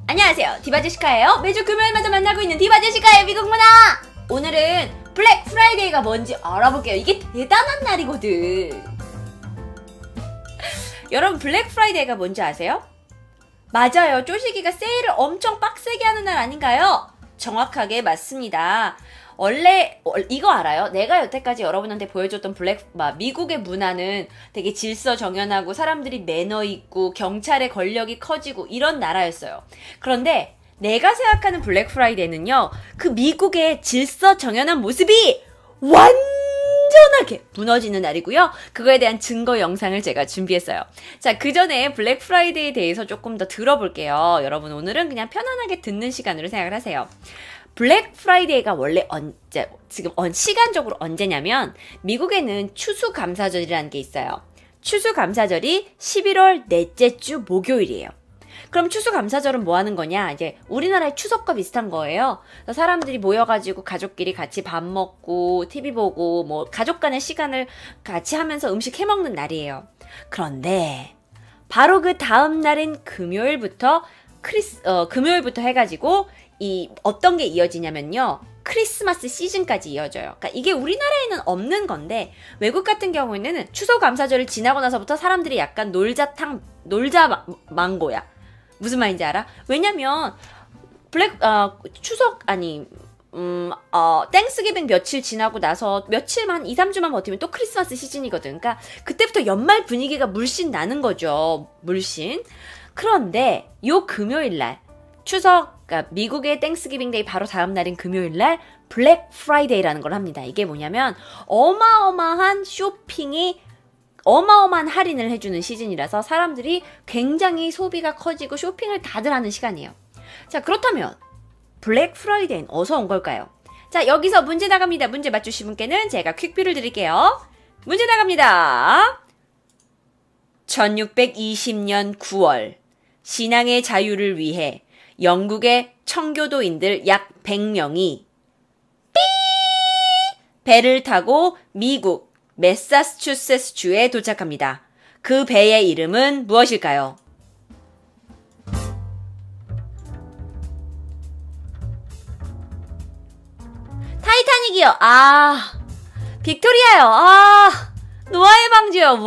안녕하세요, 디바제시카예요. 매주 금요일마다 만나고 있는 디바제시카의 미국 문화! 오늘은 블랙 프라이데이가 뭔지 알아볼게요. 이게 대단한 날이거든. 여러분, 블랙 프라이데이가 뭔지 아세요? 맞아요, 쪼시기가 세일을 엄청 빡세게 하는 날 아닌가요? 정확하게 맞습니다. 원래 이거 알아요? 내가 여태까지 여러분한테 보여줬던 미국의 문화는 되게 질서정연하고 사람들이 매너 있고 경찰의 권력이 커지고 이런 나라였어요. 그런데 내가 생각하는 블랙 프라이데이는요, 그 미국의 질서정연한 모습이 완전하게 무너지는 날이고요. 그거에 대한 증거 영상을 제가 준비했어요. 자, 그 전에 블랙 프라이데이에 대해서 조금 더 들어볼게요. 여러분, 오늘은 그냥 편안하게 듣는 시간으로 생각을 하세요. 블랙 프라이데이가 원래 지금 시간적으로 언제냐면, 미국에는 추수감사절이라는 게 있어요. 추수감사절이 11월 넷째 주 목요일이에요. 그럼 추수감사절은 뭐 하는 거냐? 이제 우리나라의 추석과 비슷한 거예요. 그래서 사람들이 모여가지고 가족끼리 같이 밥 먹고 TV 보고 뭐 가족 간의 시간을 같이 하면서 음식 해먹는 날이에요. 그런데 바로 그 다음 날인 금요일부터 해가지고 어떤 게 이어지냐면요, 크리스마스 시즌까지 이어져요. 그러니까 이게 우리나라에는 없는 건데, 외국 같은 경우에는 추석감사절을 지나고 나서부터 사람들이 약간 놀자 망고야. 무슨 말인지 알아? 왜냐면 땡스기빙 며칠 지나고 나서 며칠만 2-3주만 버티면 또 크리스마스 시즌이거든. 그러니까 그때부터 연말 분위기가 물씬 나는 거죠. 물씬. 그런데 요 금요일날 그러니까 미국의 땡스기빙 데이 바로 다음 날인 금요일날 블랙 프라이데이라는 걸 합니다. 이게 뭐냐면 어마어마한 어마어마한 할인을 해주는 시즌이라서 사람들이 굉장히 소비가 커지고 쇼핑을 다들 하는 시간이에요. 자, 그렇다면 블랙 프라이데이는 어디서 온 걸까요? 자, 여기서 문제 나갑니다. 문제 맞추신 분께는 제가 퀵뷰를 드릴게요. 문제 나갑니다. 1620년 9월 신앙의 자유를 위해 영국의 청교도인들 약 100명이 배를 타고 미국 매사추세츠주에 도착합니다. 그 배의 이름은 무엇일까요? 타이타닉이요. 빅토리아요. 노아의 방주요.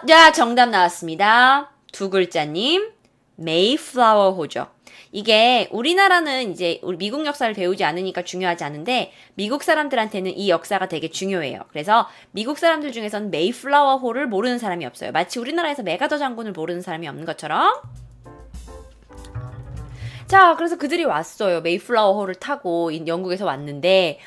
야, 정답 나왔습니다. 두 글자님, 메이플라워호죠. 이게 우리나라는 이제 우리 미국 역사를 배우지 않으니까 중요하지 않은데, 미국 사람들한테는 이 역사가 되게 중요해요. 그래서 미국 사람들 중에서는 메이플라워호를 모르는 사람이 없어요. 마치 우리나라에서 메가더 장군을 모르는 사람이 없는 것처럼. 자, 그래서 그들이 왔어요. 메이플라워호를 타고 영국에서 왔는데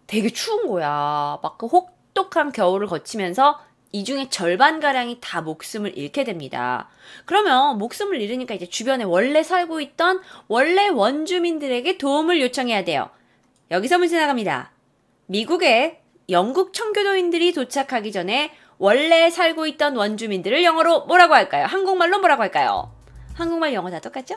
되게 추운 거야. 막 그 혹독한 겨울을 거치면서 이 중에 절반가량이 다 목숨을 잃게 됩니다. 그러면 목숨을 잃으니까 이제 주변에 원래 살고 있던 원래 원주민들에게 도움을 요청해야 돼요. 여기서 문제 나갑니다. 미국에 영국 청교도인들이 도착하기 전에 원래 살고 있던 원주민들을 영어로 뭐라고 할까요? 한국말로 뭐라고 할까요? 한국말, 영어 다 똑같죠?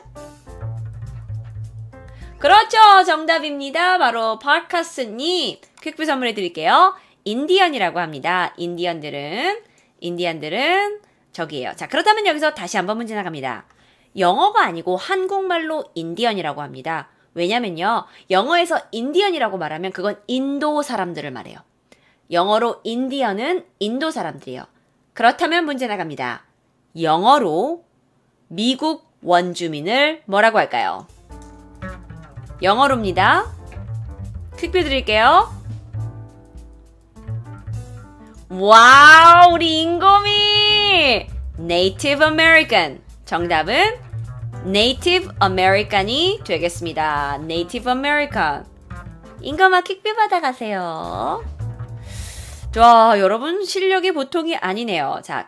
그렇죠, 정답입니다. 바로 파카스님, 퀵뷰 선물해 드릴게요. 인디언이라고 합니다. 인디언들은 저기예요. 자, 그렇다면 여기서 다시 한번 문제 나갑니다. 영어가 아니고 한국말로 인디언이라고 합니다. 왜냐면요, 영어에서 인디언이라고 말하면 그건 인도 사람들을 말해요. 영어로 인디언은 인도 사람들이에요. 그렇다면 문제 나갑니다. 영어로 미국 원주민을 뭐라고 할까요? 영어로입니다. 퀵뷰 드릴게요. 와우, 우리 인고미! Native American. 정답은 Native American이 되겠습니다. Native American. 인고마 퀵뷰 받아가세요. 와, 여러분 실력이 보통이 아니네요. 자,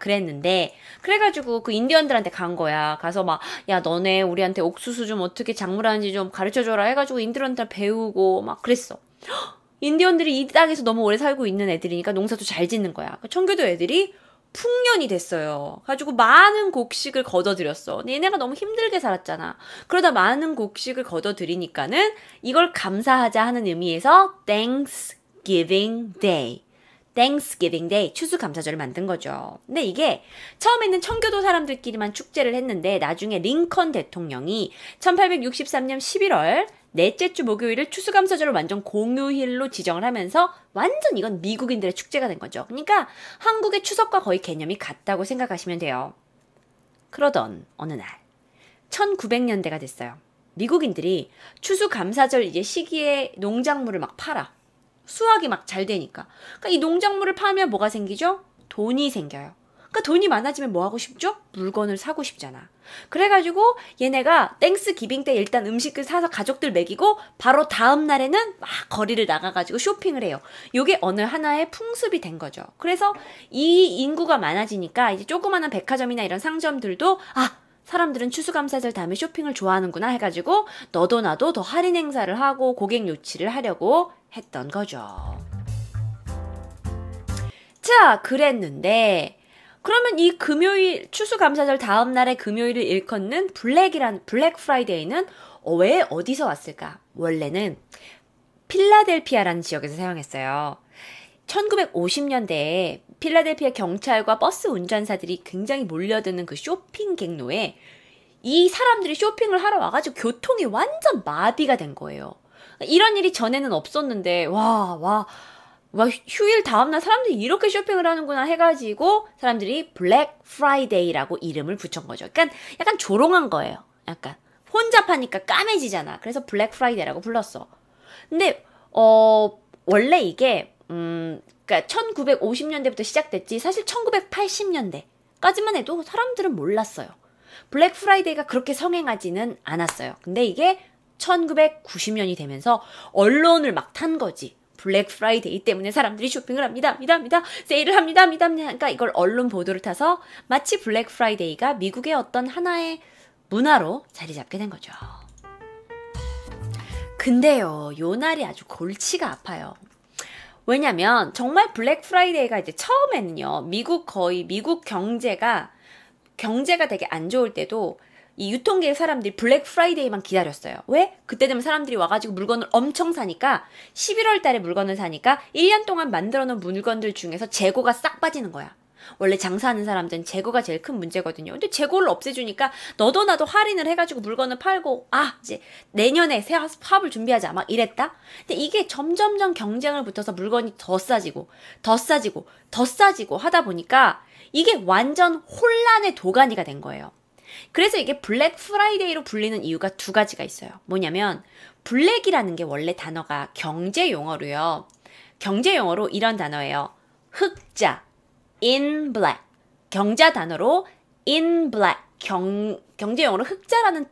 그래가지고 그 인디언들한테 간 거야. 가서 막, 야, 너네 우리한테 옥수수 좀 어떻게 작물하는지 좀 가르쳐줘라 해가지고 인디언들 배우고 막 그랬어. 인디언들이 이 땅에서 너무 오래 살고 있는 애들이니까 농사도 잘 짓는 거야. 청교도 애들이 풍년이 됐어요. 가지고 많은 곡식을 걷어들였어. 근데 얘네가 너무 힘들게 살았잖아. 그러다 많은 곡식을 걷어들이니까는 이걸 감사하자 하는 의미에서 Thanksgiving Day. Thanksgiving Day, 추수감사절을 만든 거죠. 근데 이게 처음에는 청교도 사람들끼리만 축제를 했는데 나중에 링컨 대통령이 1863년 11월 넷째 주 목요일을 추수감사절을 완전 공휴일로 지정을 하면서 완전 이건 미국인들의 축제가 된 거죠. 그러니까 한국의 추석과 거의 개념이 같다고 생각하시면 돼요. 그러던 어느 날 1900년대가 됐어요. 미국인들이 추수감사절 이제 시기에 농작물을 막 팔아. 수확이 막 잘 되니까. 그러니까 이 농작물을 팔면 뭐가 생기죠? 돈이 생겨요. 그러니까 돈이 많아지면 뭐 하고 싶죠? 물건을 사고 싶잖아. 그래가지고 얘네가 땡스기빙 때 일단 음식을 사서 가족들 먹이고 바로 다음 날에는 막 거리를 나가가지고 쇼핑을 해요. 요게 어느 하나의 풍습이 된 거죠. 그래서 이 인구가 많아지니까 이제 조그마한 백화점이나 이런 상점들도 사람들은 추수감사절 다음에 쇼핑을 좋아하는구나 해가지고 너도 나도 더 할인 행사를 하고 고객 유치를 하려고 했던 거죠. 자, 그랬는데 그러면 이 금요일 추수감사절 다음 날의 금요일을 일컫는 블랙 프라이데이는 왜 어디서 왔을까? 원래는 필라델피아라는 지역에서 사용했어요. 1950년대에 필라델피아 경찰과 버스 운전사들이 굉장히 몰려드는 그 쇼핑 객로에 이 사람들이 쇼핑을 하러 와가지고 교통이 완전 마비가 된 거예요. 이런 일이 전에는 없었는데 휴일 다음날 사람들이 이렇게 쇼핑을 하는구나 해가지고 사람들이 블랙 프라이데이라고 이름을 붙인 거죠. 그러니까 약간 조롱한 거예요. 약간 혼자 파니까 까매지잖아. 그래서 블랙 프라이데이라고 불렀어. 근데 원래 이게 그러니까 1950년대부터 시작됐지 사실 1980년대까지만 해도 사람들은 몰랐어요. 블랙 프라이데이가 그렇게 성행하지는 않았어요. 근데 이게 1990년이 되면서 언론을 막 탄 거지. 블랙 프라이데이 때문에 사람들이 쇼핑을 합니다. 세일을 합니다. 그러니까 이걸 언론 보도를 타서 마치 블랙 프라이데이가 미국의 어떤 하나의 문화로 자리 잡게 된 거죠. 근데요, 요 날이 아주 골치가 아파요. 왜냐면 정말 블랙 프라이데이가 이제 처음에는요, 미국 경제가 되게 안 좋을 때도 이 유통계의 사람들이 블랙 프라이데이만 기다렸어요. 왜? 그때 되면 사람들이 와가지고 물건을 엄청 사니까 11월 달에 물건을 사니까 1년 동안 만들어 놓은 물건들 중에서 재고가 싹 빠지는 거야. 원래 장사하는 사람들은 재고가 제일 큰 문제거든요. 근데 재고를 없애주니까 너도 나도 할인을 해가지고 물건을 팔고 이제 내년에 새 사업을 준비하자 막 이랬다. 근데 이게 점점점 경쟁을 붙어서 물건이 더 싸지고 하다 보니까 이게 완전 혼란의 도가니가 된 거예요. 그래서 이게 블랙 프라이데이로 불리는 이유가 두 가지가 있어요. 뭐냐면 블랙이라는 게 원래 단어가 경제 용어로 이런 단어예요. 흑자 in black. 경자 단어로 in black. 경제 용어로 흑자라는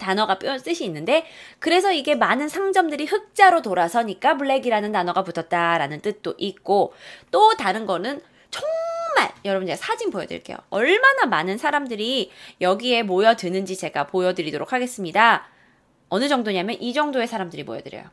단어가 뜻이 있는데 그래서 이게 많은 상점들이 흑자로 돌아서니까 블랙이라는 단어가 붙었다라는 뜻도 있고 또 다른 거는 정말 여러분 제가 사진 보여드릴게요. 얼마나 많은 사람들이 여기에 모여드는지 제가 보여드리도록 하겠습니다. 어느 정도냐면 이 정도의 사람들이 모여드려요.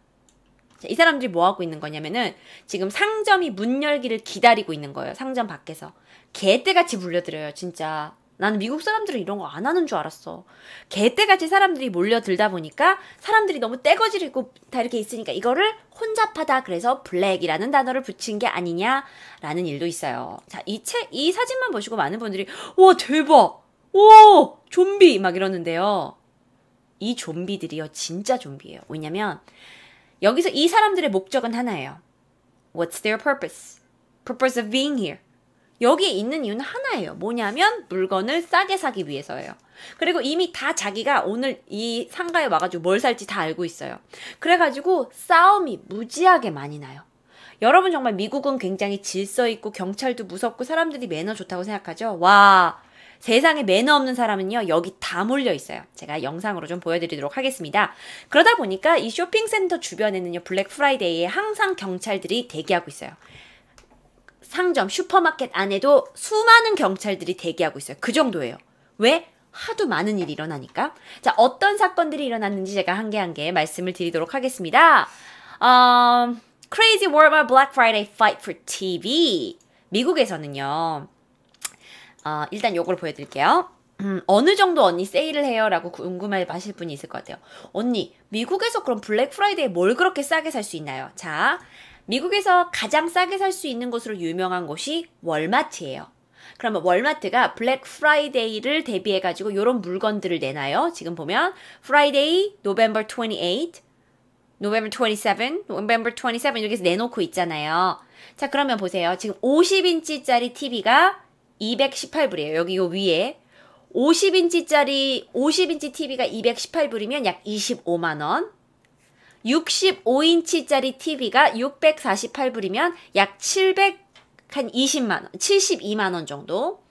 자, 이 사람들이 뭐 하고 있는 거냐면은 지금 상점이 문 열기를 기다리고 있는 거예요. 상점 밖에서. 개떼같이 불려드려요. 진짜. 나는 미국 사람들은 이런 거 안 하는 줄 알았어. 개떼같이 사람들이 몰려들다 보니까 사람들이 너무 떼거지르고 다 이렇게 있으니까 이거를 혼잡하다 그래서 블랙이라는 단어를 붙인 게 아니냐라는 일도 있어요. 자, 이 사진만 보시고 많은 분들이 와 대박! 와 좀비! 막 이러는데요. 이 좀비들이요 진짜 좀비예요. 왜냐면 여기서 이 사람들의 목적은 하나예요. What's their purpose? Purpose of being here. 여기에 있는 이유는 하나예요. 뭐냐면 물건을 싸게 사기 위해서예요. 그리고 이미 다 자기가 오늘 이 상가에 와가지고 뭘 살지 다 알고 있어요. 그래가지고 싸움이 무지하게 많이 나요. 여러분 정말 미국은 굉장히 질서 있고 경찰도 무섭고 사람들이 매너 좋다고 생각하죠? 와, 세상에 매너 없는 사람은요 여기 다 몰려 있어요. 제가 영상으로 좀 보여드리도록 하겠습니다. 그러다 보니까 이 쇼핑센터 주변에는요 블랙 프라이데이에 항상 경찰들이 대기하고 있어요. 상점, 슈퍼마켓 안에도 수많은 경찰들이 대기하고 있어요. 그 정도예요. 왜? 하도 많은 일이 일어나니까. 자, 어떤 사건들이 일어났는지 제가 한 개 한 개 말씀을 드리도록 하겠습니다. Crazy World Black Friday Fight for TV. 미국에서는요. 일단 요걸 보여드릴게요. 어느 정도 언니 세일을 해요? 라고 궁금해 하실 분이 있을 것 같아요. 언니, 미국에서 그럼 블랙 프라이데이에 뭘 그렇게 싸게 살 수 있나요? 자, 미국에서 가장 싸게 살 수 있는 곳으로 유명한 곳이 월마트예요. 그러면 월마트가 블랙 프라이데이를 대비해가지고 이런 물건들을 내놔요. 지금 보면 Friday, November 28, November 27, November 27 이렇게 해서 내놓고 있잖아요. 자, 그러면 보세요. 지금 50인치짜리 TV가 218불이에요. 여기 요 위에 50인치 TV가 218불이면 약 25만원. 65인치짜리 TV가 648불이면 약 20만원, 72만원 정도.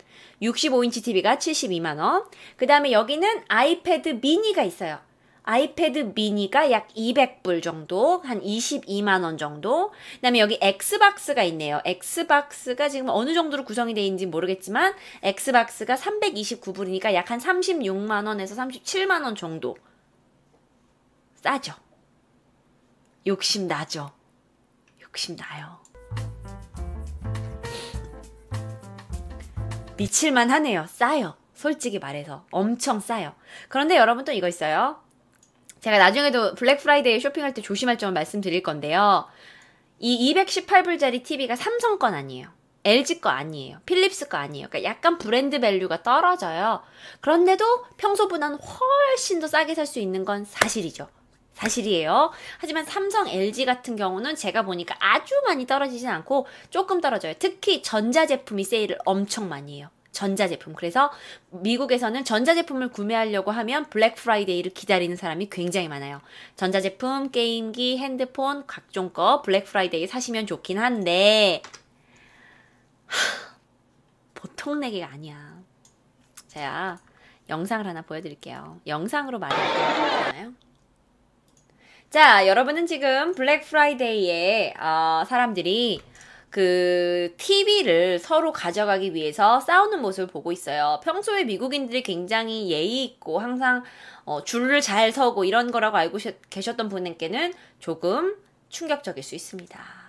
65인치 TV가 72만원. 그 다음에 여기는 아이패드 미니가 있어요. 아이패드 미니가 약 200불 정도, 한 22만원 정도. 그 다음에 여기 엑스박스가 있네요. 엑스박스가 지금 어느 정도로 구성이 되어 있는지 모르겠지만 엑스박스가 329불이니까 약 한 36만원에서 37만원 정도. 싸죠? 욕심나죠? 욕심나요. 미칠만 하네요. 싸요. 솔직히 말해서. 엄청 싸요. 그런데 여러분 또 이거 있어요. 제가 나중에도 블랙 프라이데이 쇼핑할 때 조심할 점을 말씀드릴 건데요. 이 218불짜리 TV가 삼성 건 아니에요. LG 거 아니에요. 필립스 거 아니에요. 그러니까 약간 브랜드 밸류가 떨어져요. 그런데도 평소보다는 훨씬 더 싸게 살 수 있는 건 사실이죠. 사실이에요. 하지만 삼성, LG 같은 경우는 제가 보니까 아주 많이 떨어지진 않고 조금 떨어져요. 특히 전자제품이 세일을 엄청 많이 해요. 전자제품. 그래서 미국에서는 전자제품을 구매하려고 하면 블랙 프라이데이를 기다리는 사람이 굉장히 많아요. 전자제품, 게임기, 핸드폰, 각종 거 블랙 프라이데이 사시면 좋긴 한데 보통 내기가 아니야. 제가 영상을 하나 보여드릴게요. 영상으로 말해드릴까요? 자, 여러분은 지금 블랙 프라이데이에 사람들이 그 TV를 서로 가져가기 위해서 싸우는 모습을 보고 있어요. 평소에 미국인들이 굉장히 예의 있고 항상 줄을 잘 서고 이런 거라고 알고 계셨던 분에게는 조금 충격적일 수 있습니다.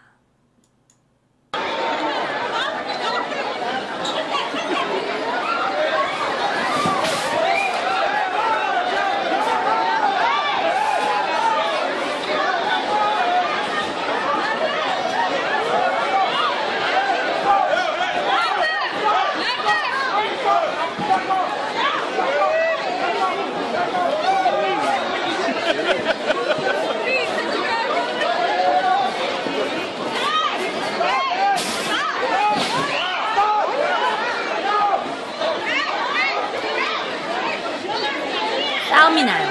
싸움이 나요.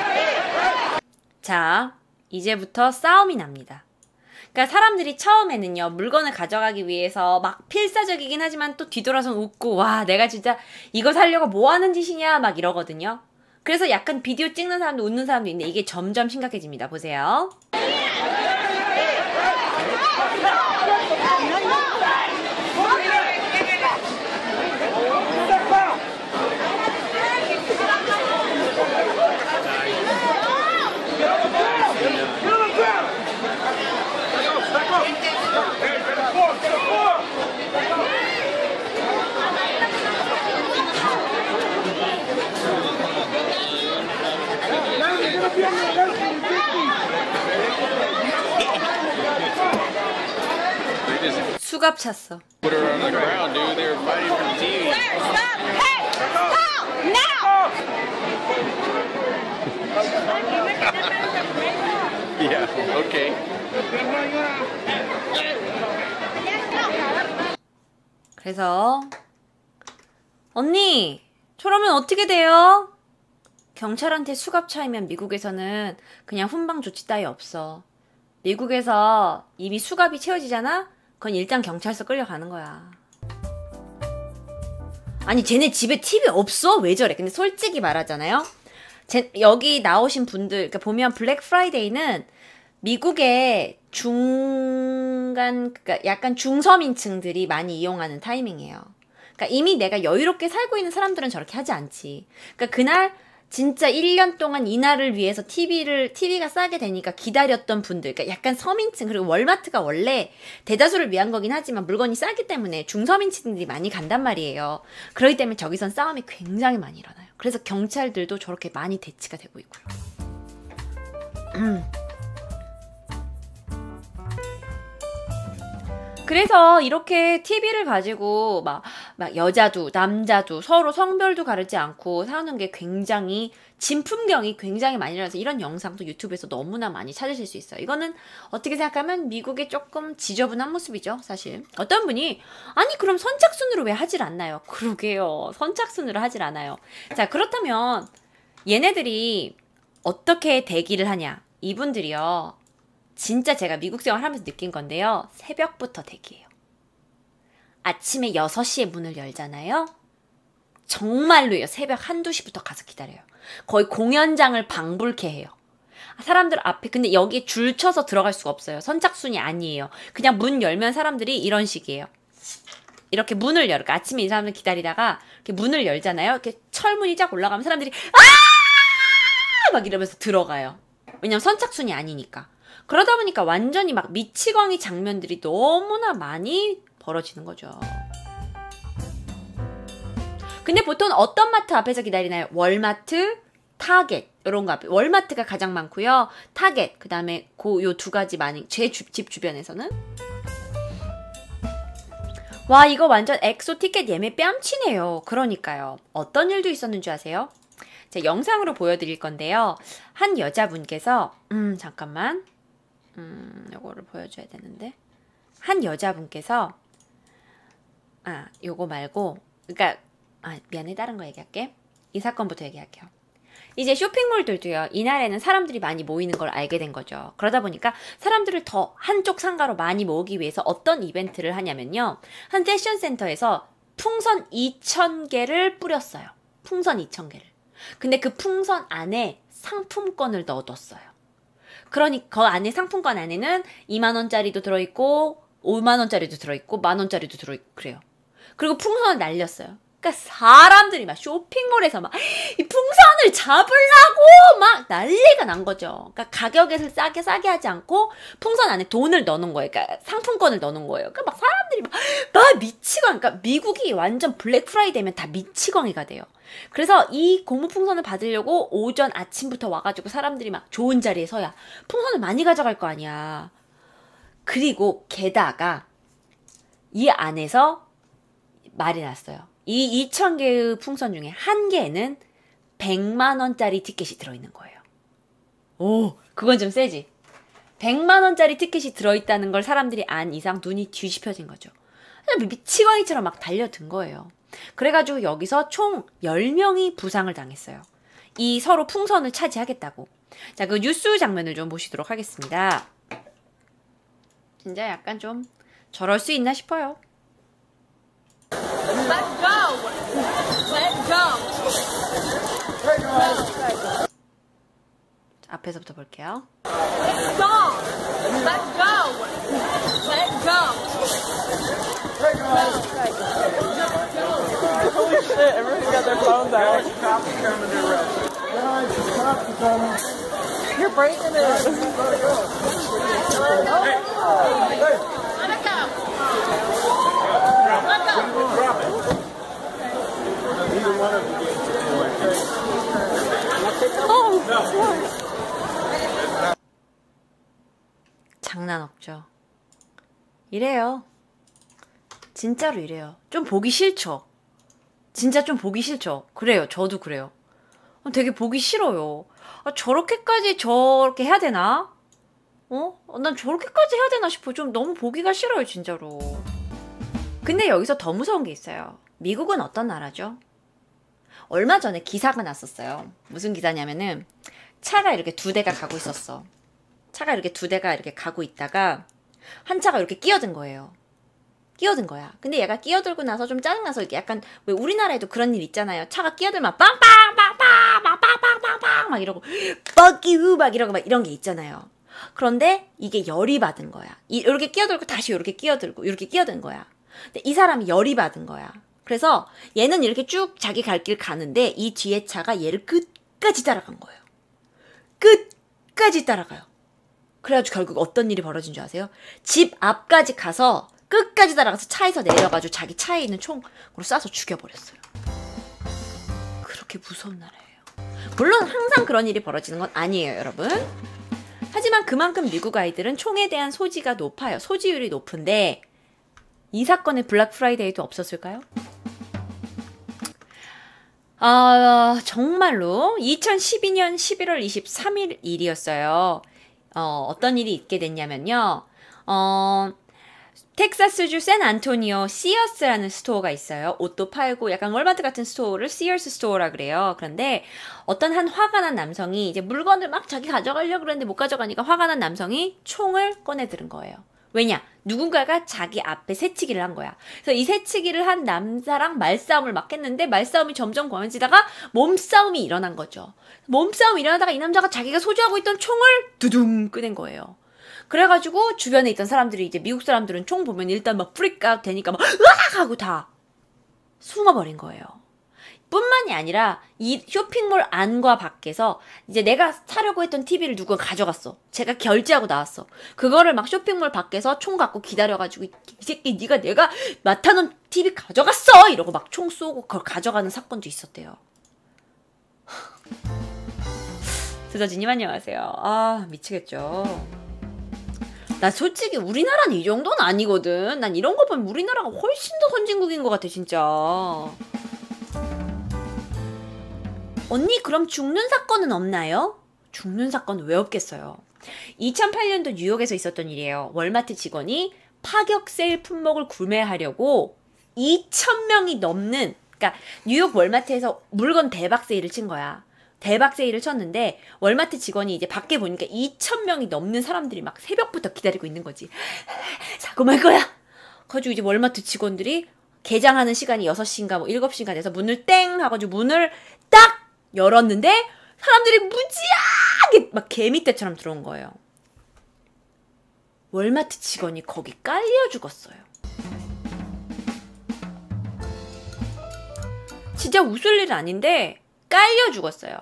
자, 이제부터 싸움이 납니다. 그러니까 사람들이 처음에는요, 물건을 가져가기 위해서 막 필사적이긴 하지만 또 뒤돌아선 웃고, 와, 내가 진짜 이거 사려고 뭐 하는 짓이냐, 막 이러거든요. 그래서 약간 비디오 찍는 사람도 웃는 사람도 있는데 이게 점점 심각해집니다. 보세요. 수갑 찼어. Put her on the ground, dude. They were fighting for the TV. Sir, stop! Hey! Stop! Now! Yeah, okay. 그래서 언니, 저러면 어떻게 돼요? 경찰한테 수갑 차이면 미국에서는 그냥 훈방 조치 따위 없어. 미국에서 이미 수갑이 채워지잖아? 그건 일단 경찰서 끌려가는 거야. 아니, 쟤네 집에 TV 없어? 왜 저래? 근데 솔직히 말하잖아요. 여기 나오신 분들, 그러니까 보면 블랙 프라이데이는 미국의 그러니까 약간 중서민층들이 많이 이용하는 타이밍이에요. 그러니까 이미 내가 여유롭게 살고 있는 사람들은 저렇게 하지 않지. 그러니까 그날 진짜 1년 동안 이날을 위해서 TV가 싸게 되니까 기다렸던 분들, 그러니까 약간 서민층, 그리고 월마트가 원래 대다수를 위한 거긴 하지만 물건이 싸기 때문에 중서민층들이 많이 간단 말이에요. 그렇기 때문에 저기선 싸움이 굉장히 많이 일어나요. 그래서 경찰들도 저렇게 많이 대치가 되고 있고요. 그래서 이렇게 TV를 가지고 막 여자도 남자도 서로 성별도 가르지 않고 사는 게 굉장히 진풍경이 굉장히 많이 일어나서 이런 영상도 유튜브에서 너무나 많이 찾으실 수 있어요. 이거는 어떻게 생각하면 미국의 조금 지저분한 모습이죠, 사실. 어떤 분이 아니 그럼 선착순으로 왜 하질 않나요? 그러게요. 선착순으로 하질 않아요. 자, 그렇다면 얘네들이 어떻게 대기를 하냐? 이분들이요. 진짜 제가 미국 생활하면서 느낀 건데요. 새벽부터 대기해요. 아침에 6시에 문을 열잖아요. 정말로요. 새벽 1~2시부터 가서 기다려요. 거의 공연장을 방불케 해요. 사람들 앞에 근데 여기에 줄 쳐서 들어갈 수가 없어요. 선착순이 아니에요. 그냥 문 열면 사람들이 이런 식이에요. 이렇게 문을 열어. 그러니까 아침에 이 사람들 기다리다가 이렇게 문을 열잖아요. 이렇게 철문이 쫙 올라가면 사람들이 아! 막 이러면서 들어가요. 왜냐면 선착순이 아니니까. 그러다 보니까 완전히 막 미치광이 장면들이 너무나 많이 벌어지는 거죠. 근데 보통 어떤 마트 앞에서 기다리나요? 월마트, 타겟 이런 거 앞에. 월마트가 가장 많고요. 타겟 그 다음에 요 두 가지 많이 제 집 주변에서는. 와 이거 완전 엑소 티켓 예매 뺨치네요. 그러니까요. 어떤 일도 있었는 줄 아세요? 제가 영상으로 보여드릴 건데요. 한 여자분께서 잠깐만 요거를 보여줘야 되는데 한 여자분께서 요거 말고 그러니까 미안해 다른 거 얘기할게. 이 사건부터 얘기할게요. 이제 쇼핑몰들도요. 이날에는 사람들이 많이 모이는 걸 알게 된 거죠. 그러다 보니까 사람들을 더 한쪽 상가로 많이 모으기 위해서 어떤 이벤트를 하냐면요. 한 패션센터에서 풍선 2,000개를 뿌렸어요. 풍선 2,000개를. 근데 그 풍선 안에 상품권을 넣어뒀어요. 그러니까 그 안에 상품권 안에는 2만원짜리도 들어있고 5만원짜리도 들어있고 만원짜리도 들어있고 그래요. 그리고 풍선을 날렸어요. 그러니까 사람들이 막 쇼핑몰에서 막 이 풍선을 잡으려고 막 난리가 난 거죠. 그러니까 가격을 싸게 하지 않고 풍선 안에 돈을 넣는 거예요. 그러니까 상품권을 넣는 거예요. 그러니까 막 사람들이 막 미치광. 그러니까 미국이 완전 블랙 프라이데이 되면 다 미치광이가 돼요. 그래서 이 고무 풍선을 받으려고 오전 아침부터 와가지고 사람들이 막 좋은 자리에 서야 풍선을 많이 가져갈 거 아니야. 그리고 게다가 이 안에서 말이 났어요. 이 2,000개의 풍선 중에 한 개에는 100만원짜리 티켓이 들어있는 거예요. 오, 그건 좀 세지? 100만원짜리 티켓이 들어있다는 걸 사람들이 안 이상 눈이 뒤집혀진 거죠. 미치광이처럼 막 달려든 거예요. 그래가지고 여기서 총 10명이 부상을 당했어요. 이 서로 풍선을 차지하겠다고. 자, 그 뉴스 장면을 좀 보시도록 하겠습니다. 진짜 약간 좀 저럴 수 있나 싶어요. Let's go. Let's go. 앞에서부터 볼게요. Let's go. Let's go. Let's go. Holy shit, everybody got their phones out. You're breaking it. 장난 없죠. 이래요. 진짜로 이래요. 좀 보기 싫죠. 진짜 좀 보기 싫죠. 그래요. 저도 그래요. 되게 보기 싫어요. 저렇게까지 저렇게 해야 되나? 난 저렇게까지 해야 되나 싶어. 좀 너무 보기가 싫어요, 진짜로. 근데 여기서 더 무서운 게 있어요. 미국은 어떤 나라죠? 얼마 전에 기사가 났었어요. 무슨 기사냐면은 차가 이렇게 2대가 가고 있었어. 차가 이렇게 2대가 이렇게 가고 있다가 한 차가 이렇게 끼어든 거예요. 끼어든 거야. 근데 얘가 끼어들고 나서 좀 짜증나서 이렇게 약간 왜 우리나라에도 그런 일 있잖아요. 차가 끼어들면 빵빵빵빵빵빵빵빵빵 막 이러고 fuck you 막 이러고 막 이런 게 있잖아요. 그런데 이게 열이 받은 거야. 이렇게 끼어들고 다시 이렇게 끼어들고 이렇게 끼어든 거야. 근데 이 사람이 열이 받은 거야. 그래서 얘는 이렇게 쭉 자기 갈 길 가는데 이 뒤에 차가 얘를 끝까지 따라간 거예요. 끝까지 따라가요. 그래가지고 결국 어떤 일이 벌어진 줄 아세요? 집 앞까지 가서 끝까지 따라가서 차에서 내려가지고 자기 차에 있는 총으로 쏴서 죽여버렸어요. 그렇게 무서운 나라예요. 물론 항상 그런 일이 벌어지는 건 아니에요, 여러분. 하지만 그만큼 미국 아이들은 총에 대한 소지가 높아요. 소지율이 높은데 이 사건의 블랙 프라이데이도 없었을까요? 정말로 2012년 11월 23일 일이었어요. 어떤 일이 있게 됐냐면요. 텍사스주 샌안토니오 시어스라는 스토어가 있어요. 옷도 팔고 약간 월마트 같은 스토어를 시어스 스토어라 그래요. 그런데 어떤 한 화가 난 남성이 이제 물건을 막 자기 가져가려고 그랬는데 못 가져가니까 화가 난 남성이 총을 꺼내 들은 거예요. 왜냐? 누군가가 자기 앞에 새치기를 한 거야. 그래서 이 새치기를 한 남자랑 말싸움을 막 했는데 말싸움이 점점 권해지다가 몸싸움이 일어난 거죠. 몸싸움이 일어나다가 이 남자가 자기가 소지하고 있던 총을 두둥 꺼낸 거예요. 그래가지고 주변에 있던 사람들이 이제 미국 사람들은 총 보면 일단 막 프리크아웃 되니까 막 으악 하고 다 숨어버린 거예요. 뿐만이 아니라 이 쇼핑몰 안과 밖에서 이제 내가 사려고 했던 TV를 누가 가져갔어. 제가 결제하고 나왔어. 그거를 막 쇼핑몰 밖에서 총 갖고 기다려가지고 이 새끼 네가 내가 맡아놓은 TV 가져갔어! 이러고 막 총 쏘고 그걸 가져가는 사건도 있었대요. 드더지님 안녕하세요. 아 미치겠죠. 나 솔직히 우리나라는 이 정도는 아니거든. 난 이런 거 보면 우리나라가 훨씬 더 선진국인 것 같아 진짜. 언니 그럼 죽는 사건은 없나요? 죽는 사건은 왜 없겠어요. 2008년도 뉴욕에서 있었던 일이에요. 월마트 직원이 파격 세일 품목을 구매하려고 2,000명이 넘는, 그러니까 뉴욕 월마트에서 물건 대박 세일을 친 거야. 대박 세일을 쳤는데 월마트 직원이 이제 밖에 보니까 2,000명이 넘는 사람들이 막 새벽부터 기다리고 있는 거지. 사고 말 거야. 그래가지고 이제 월마트 직원들이 개장하는 시간이 6시인가 뭐 7시인가 돼서 문을 땡 하가지고 문을 딱 열었는데 사람들이 무지하게 막 개미떼처럼 들어온 거예요. 월마트 직원이 거기 깔려 죽었어요. 진짜 웃을 일은 아닌데 깔려 죽었어요.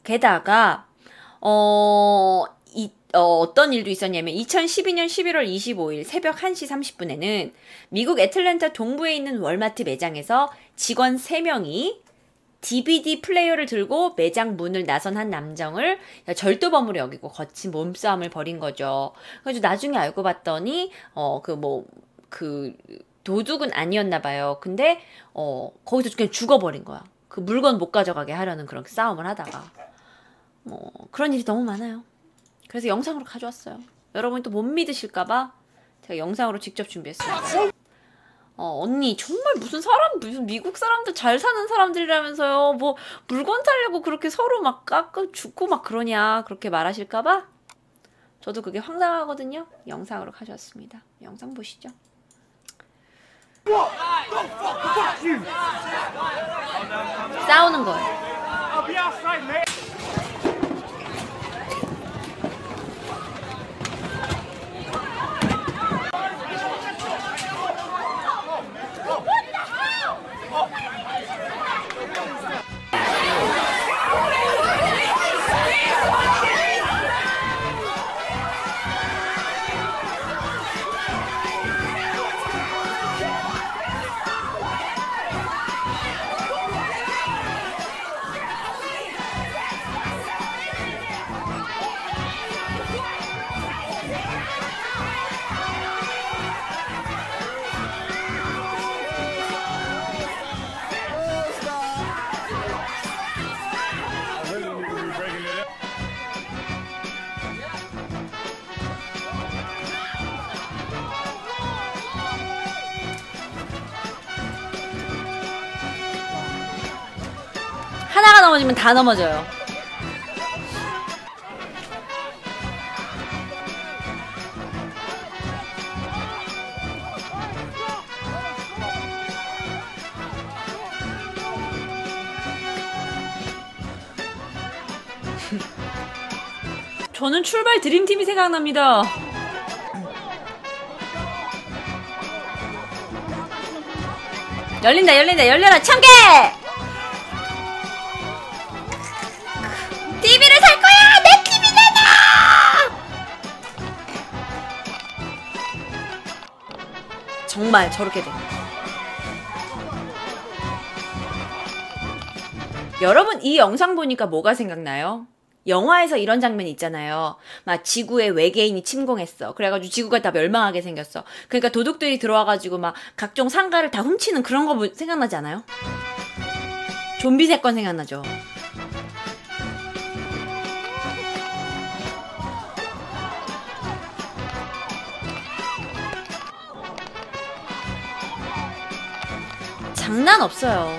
게다가 어떤 일도 있었냐면 2012년 11월 25일 새벽 1시 30분에는 미국 애틀랜타 동부에 있는 월마트 매장에서 직원 3명이 DVD 플레이어를 들고 매장 문을 나선 한 남성을 절도범으로 여기고 거친 몸싸움을 벌인 거죠. 그래서 나중에 알고 봤더니 도둑은 아니었나 봐요. 근데 거기서 그냥 죽어버린 거야. 그 물건 못 가져가게 하려는 그런 싸움을 하다가 그런 일이 너무 많아요. 그래서 영상으로 가져왔어요. 여러분이 또 못 믿으실까봐 제가 영상으로 직접 준비했어요. 언니 정말 무슨 미국 사람들 잘 사는 사람들이라면서요. 뭐 물건 사려고 그렇게 서로 막 깎고 죽고 막 그러냐 그렇게 말하실까봐 저도 그게 황당하거든요. 영상으로 가져왔습니다. 영상 보시죠. 싸우는 거예요. 하나가 넘어지면 다 넘어져요. 저는 출발 드림팀이 생각납니다. 열린다 열려라 참깨! TV를 살 거야! 내 TV 내놔! 정말 저렇게 돼. 여러분 이 영상 보니까 뭐가 생각나요? 영화에서 이런 장면이 있잖아요. 막 지구에 외계인이 침공했어. 그래가지고 지구가 다 멸망하게 생겼어. 그러니까 도둑들이 들어와가지고 막 각종 상가를 다 훔치는 그런 거 생각나지 않아요? 좀비 사건 생각나죠? 장난 없어요.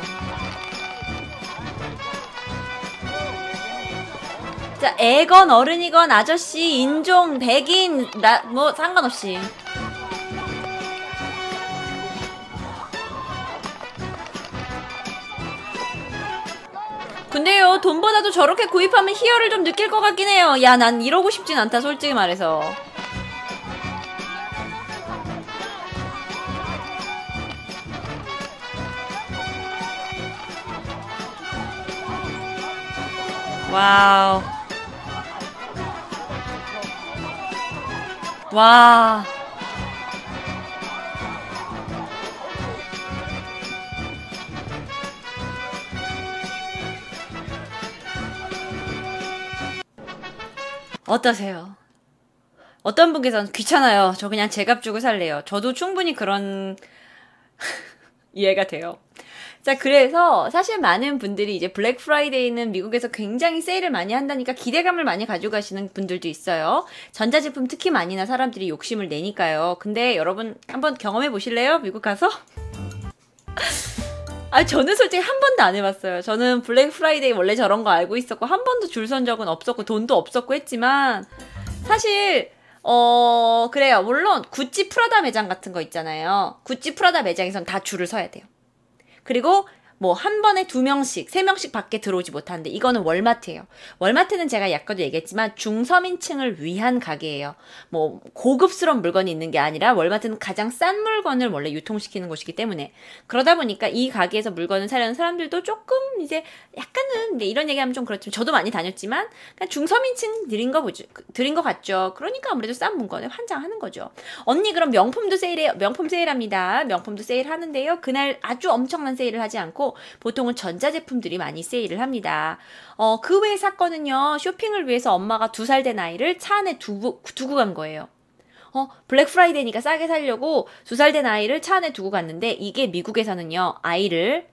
자, 애건 어른이건 아저씨, 인종, 백인, 뭐 상관없이. 근데요, 돈보다도 저렇게 구입하면 희열을 좀 느낄 것 같긴 해요. 야, 난 이러고 싶진 않다, 솔직히 말해서. 와우. 와. 어떠세요? 어떤 분께서는 귀찮아요. 저 그냥 제값 주고 살래요. 저도 충분히 그런 이해가 돼요. 자, 그래서 사실 많은 분들이 이제 블랙 프라이데이는 미국에서 굉장히 세일을 많이 한다니까 기대감을 많이 가지고 가시는 분들도 있어요. 전자제품 특히 많이나 사람들이 욕심을 내니까요. 근데 여러분 한번 경험해 보실래요? 미국 가서? 아, 저는 솔직히 한 번도 안 해봤어요. 저는 블랙 프라이데이 원래 저런 거 알고 있었고 한 번도 줄 선 적은 없었고 돈도 없었고 했지만 사실 그래요. 물론 구찌 프라다 매장 같은 거 있잖아요. 구찌 프라다 매장에선 다 줄을 서야 돼요. 그리고 뭐 한 번에 2명씩, 3명씩 밖에 들어오지 못하는데 이거는 월마트예요. 월마트는 제가 아까도 얘기했지만 중서민층을 위한 가게예요. 뭐 고급스러운 물건이 있는 게 아니라 월마트는 가장 싼 물건을 원래 유통시키는 곳이기 때문에 그러다 보니까 이 가게에서 물건을 사려는 사람들도 조금 이제 약간은 이런 얘기하면 좀 그렇지만 저도 많이 다녔지만 그냥 중서민층 들인 거 같죠. 그러니까 아무래도 싼 물건에 환장하는 거죠. 언니 그럼 명품도 세일해요. 명품 세일합니다. 명품도 세일하는데요. 그날 아주 엄청난 세일을 하지 않고 보통은 전자제품들이 많이 세일을 합니다. 그 외의 사건은요. 쇼핑을 위해서 엄마가 2살 된 아이를 차 안에 두고 간 거예요. 블랙 프라이데이니까 싸게 살려고 2살 된 아이를 차 안에 두고 갔는데 이게 미국에서는요. 아이를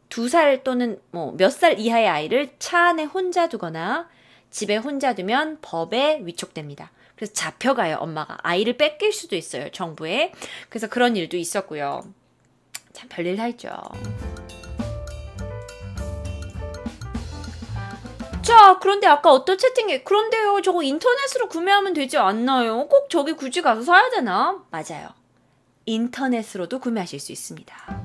2살 또는 뭐 몇 살 이하의 아이를 차 안에 혼자 두거나 집에 혼자 두면 법에 위촉됩니다. 그래서 잡혀가요. 엄마가. 아이를 뺏길 수도 있어요. 정부에. 그래서 그런 일도 있었고요. 참 별일 다 있죠. 자, 그런데 아까 어떤 채팅에 그런데요, 저거 인터넷으로 구매하면 되지 않나요? 꼭 저기 굳이 가서 사야 되나? 맞아요. 인터넷으로도 구매하실 수 있습니다.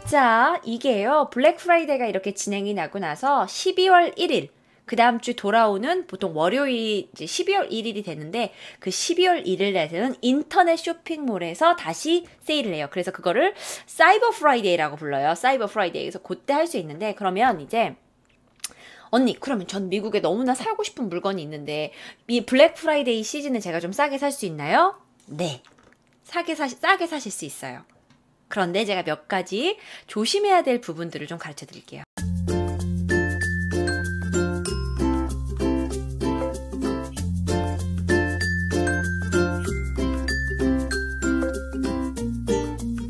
자, 이게요, 블랙 프라이데이가 이렇게 진행이 나고 나서 12월 1일, 그 다음 주 돌아오는 보통 월요일이 이제 12월 1일이 되는데 그 12월 1일에는 인터넷 쇼핑몰에서 다시 세일을 해요. 그래서 그거를 사이버 프라이데이라고 불러요. 사이버 프라이데이에서 그때 할 수 있는데 그러면 이제 언니 그러면 전 미국에 너무나 사고 싶은 물건이 있는데 이 블랙 프라이데이 시즌에 제가 좀 싸게 살 수 있나요? 네. 싸게 사실 수 있어요. 그런데 제가 몇 가지 조심해야 될 부분들을 좀 가르쳐 드릴게요.